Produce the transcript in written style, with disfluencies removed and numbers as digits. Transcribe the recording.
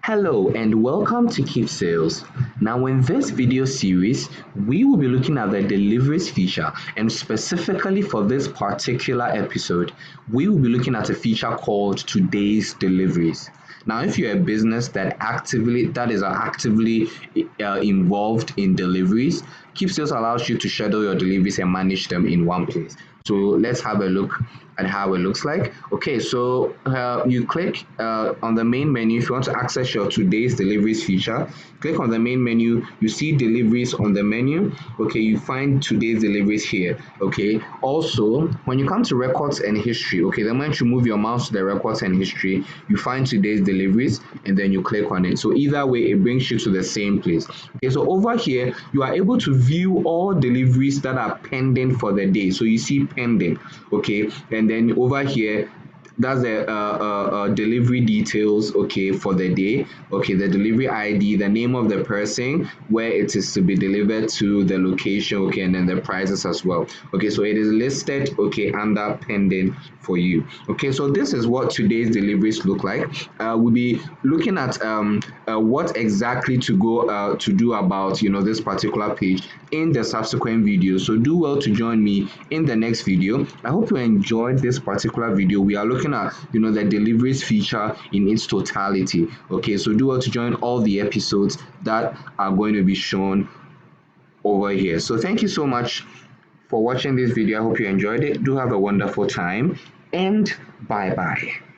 Hello and welcome to Keepsales. Now in this video series, we will be looking at the deliveries feature, and specifically for this particular episode, we will be looking at a feature called today's deliveries. Now, if you're a business that is actively involved in deliveries, Keepsales allows you to schedule your deliveries and manage them in one place. So let's have a look at how it looks like. Okay, so you click on the main menu. If you want to access your today's deliveries feature, click on the main menu. You see deliveries on the menu. Okay, you find today's deliveries here. Okay, also when you come to records and history, okay, the moment you move your mouse to the records and history, you find today's deliveries and then you click on it. So either way, it brings you to the same place. Okay, so over here, you are able to view all deliveries that are pending for the day. So you see pending, okay, and then over here that's the delivery details, okay, for the day, okay, the delivery ID, the name of the person, where it is to be delivered to, the location, okay, and then the prices as well. Okay, so it is listed, okay, under pending for you. Okay, so this is what today's deliveries look like. We'll be looking at what exactly to do about this particular page in the subsequent video. So do well to join me in the next video. I hope you enjoyed this particular video. We are looking at the deliveries feature in its totality. Okay, so do well to join all the episodes that are going to be shown over here. So thank you so much for watching this video. I hope you enjoyed it. Do have a wonderful time and bye bye.